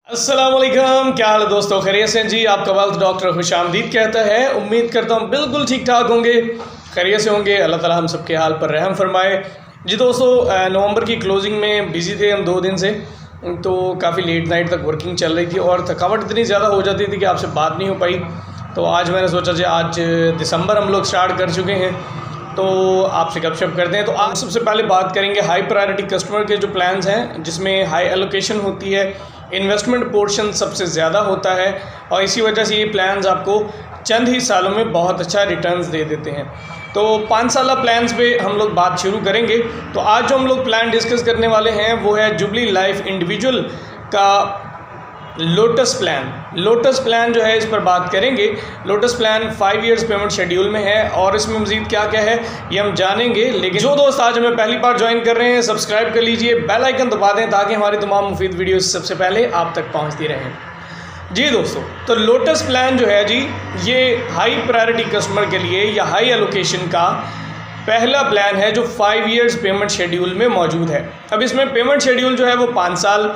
अस्सलामुअलैकुम, क्या हाल है दोस्तों? खैरियत से जी। आपका वक्त डॉक्टर खुशामदीद कहता है। उम्मीद करता हूँ बिल्कुल ठीक ठाक होंगे, खैरियत से होंगे। अल्लाह ताला हम सबके हाल पर रहम फरमाए। जी दोस्तों, नवंबर की क्लोजिंग में बिज़ी थे हम 2 दिन से, तो काफ़ी लेट नाइट तक वर्किंग चल रही थी और थकावट इतनी ज़्यादा हो जाती थी कि आपसे बात नहीं हो पाई। तो आज मैंने सोचा जी आज दिसंबर हम लोग स्टार्ट कर चुके हैं तो आपसे गपशप करते हैं। तो आज सबसे पहले बात करेंगे हाई प्रायोरिटी कस्टमर के जो प्लान्स हैं, जिसमें हाई एलोकेशन होती है, इन्वेस्टमेंट पोर्शन सबसे ज़्यादा होता है और इसी वजह से ये प्लान्स आपको चंद ही सालों में बहुत अच्छा रिटर्न्स दे देते हैं। तो 5 साल प्लान्स पे हम लोग बात शुरू करेंगे। तो आज जो हम लोग प्लान डिस्कस करने वाले हैं वो है जुबली लाइफ इंडिविजुअल का लोटस प्लान जो है, इस पर बात करेंगे। Lotus plan 5 years payment schedule में है और इसमें मज़ीद क्या क्या है ये हम जानेंगे। लेकिन जो दोस्त आज हमें पहली बार ज्वाइन कर रहे हैं, सब्सक्राइब कर लीजिए, बेल आइकन दबा दें ताकि हमारी तमाम मुफीद वीडियोस सबसे पहले आप तक पहुंचती रहें। जी दोस्तों, तो लोटस प्लान जो है जी, ये हाई प्रायोरिटी कस्टमर के लिए या हाई एलोकेशन का पहला प्लान है जो 5 इयर्स पेमेंट शेड्यूल में मौजूद है। अब इसमें पेमेंट शेड्यूल जो है वो 5 साल,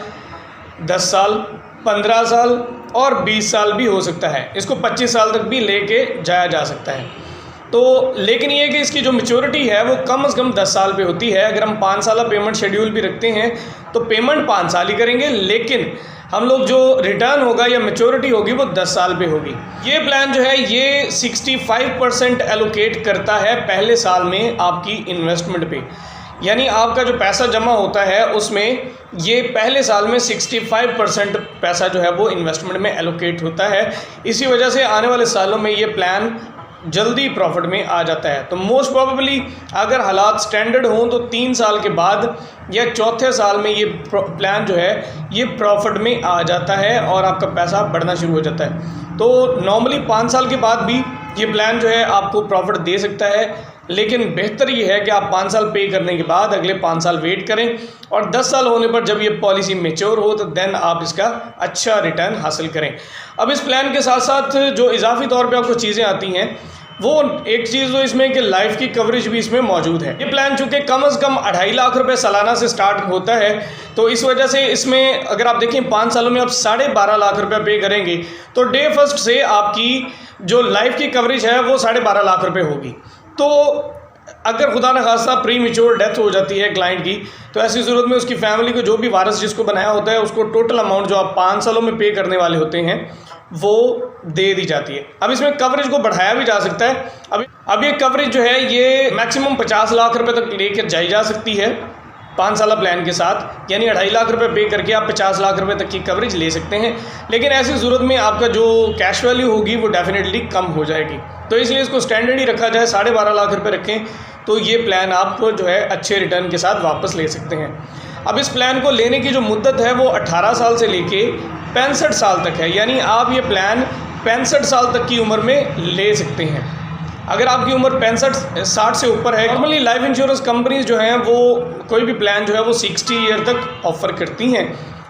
10 साल, 15 साल और 20 साल भी हो सकता है। इसको 25 साल तक भी लेके जाया जा सकता है। तो लेकिन ये कि इसकी जो मैच्योरिटी है वो कम से कम 10 साल पे होती है। अगर हम 5 साल पेमेंट शेड्यूल भी रखते हैं तो पेमेंट 5 साल ही करेंगे, लेकिन हम लोग जो रिटर्न होगा या मैच्योरिटी होगी वो 10 साल पे होगी। ये प्लान जो है ये 65% एलोकेट करता है पहले साल में आपकी इन्वेस्टमेंट पे, यानी आपका जो पैसा जमा होता है उसमें ये पहले साल में 65% पैसा जो है वो इन्वेस्टमेंट में एलोकेट होता है। इसी वजह से आने वाले सालों में ये प्लान जल्दी प्रॉफिट में आ जाता है। तो मोस्ट प्रोबेबली अगर हालात स्टैंडर्ड हों तो 3 साल के बाद या चौथे साल में ये प्लान जो है ये प्रॉफिट में आ जाता है और आपका पैसा बढ़ना शुरू हो जाता है। तो नॉर्मली 5 साल के बाद भी ये प्लान जो है आपको प्रॉफिट दे सकता है, लेकिन बेहतर ये है कि आप 5 साल पे करने के बाद अगले 5 साल वेट करें और 10 साल होने पर जब ये पॉलिसी मैच्योर हो तो देन आप इसका अच्छा रिटर्न हासिल करें। अब इस प्लान के साथ साथ जो इजाफी तौर पे आपको चीज़ें आती हैं, वो एक चीज़ तो इसमें कि लाइफ की कवरेज भी इसमें मौजूद है। ये प्लान चूँकि कम से कम 2.5 लाख रुपए सालाना से स्टार्ट होता है, तो इस वजह से इसमें अगर आप देखें 5 सालों में आप 12.5 लाख रुपए पे करेंगे तो डे फर्स्ट से आपकी जो लाइफ की कवरेज है वो 12.5 लाख रुपए होगी। तो अगर खुदा न खास्ता प्री मैच्योर डेथ हो जाती है क्लाइंट की, तो ऐसी सूरत में उसकी फैमिली को जो भी वारिस जिसको बनाया होता है उसको टोटल अमाउंट जो आप 5 सालों में पे करने वाले होते हैं वो दे दी जाती है। अब इसमें कवरेज को बढ़ाया भी जा सकता है। अब ये कवरेज जो है ये मैक्सिमम 50 लाख रुपए तक लेकर जाई जा सकती है 5 साल प्लान के साथ, यानी 2.5 लाख रुपए पे करके आप 50 लाख रुपए तक की कवरेज ले सकते हैं। लेकिन ऐसी सूरत में आपका जो कैश वैल्यू होगी वो डेफिनेटली कम हो जाएगी, तो इसलिए इसको स्टैंडर्ड ही रखा जाए, 12.5 लाख रुपए रखें तो ये प्लान आप जो है अच्छे रिटर्न के साथ वापस ले सकते हैं। अब इस प्लान को लेने की जो मुद्दत है वो 18 साल से लेके 65 साल तक है, यानी आप ये प्लान 65 साल तक की उम्र में ले सकते हैं। अगर आपकी उम्र 65-60 से ऊपर है, नॉर्मली लाइफ इंश्योरेंस कंपनीज जो हैं वो कोई भी प्लान जो है वो 60 ईयर तक ऑफ़र करती हैं,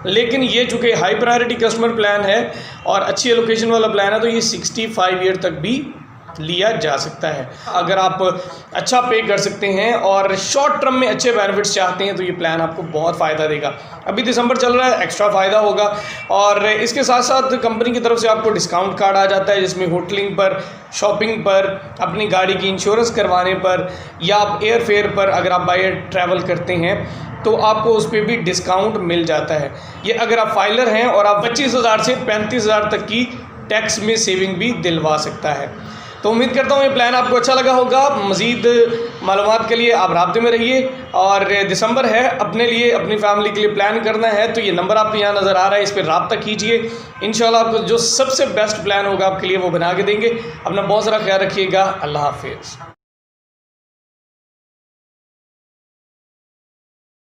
लेकिन ये चूँकि हाई प्रायोरिटी कस्टमर प्लान है और अच्छी एलोकेशन वाला प्लान है तो ये 65 ईयर तक भी लिया जा सकता है। अगर आप अच्छा पे कर सकते हैं और शॉर्ट टर्म में अच्छे बेनिफिट्स चाहते हैं तो ये प्लान आपको बहुत फ़ायदा देगा। अभी दिसंबर चल रहा है, एक्स्ट्रा फ़ायदा होगा और इसके साथ साथ कंपनी की तरफ से आपको डिस्काउंट कार्ड आ जाता है, जिसमें होटलिंग पर, शॉपिंग पर, अपनी गाड़ी की इंश्योरेंस करवाने पर या आप एयर फेयर पर अगर आप बाय ट्रैवल करते हैं तो आपको उस पर भी डिस्काउंट मिल जाता है। ये अगर आप फाइलर हैं और आप 25,000 से 35,000 तक की टैक्स में सेविंग भी दिलवा सकता है। तो उम्मीद करता हूँ ये प्लान आपको अच्छा लगा होगा। मज़ीद मालूमात के लिए आप राब्ते में रहिए और दिसंबर है, अपने लिए अपनी फैमिली के लिए प्लान करना है तो ये नंबर आपको यहाँ नज़र आ रहा है, इस पर राब्ता कीजिए। इंशाल्लाह आपको जो सबसे बेस्ट प्लान होगा आपके लिए वो बना के देंगे। अपना बहुत सारा ख्याल रखिएगा। अल्लाह हाफिज़।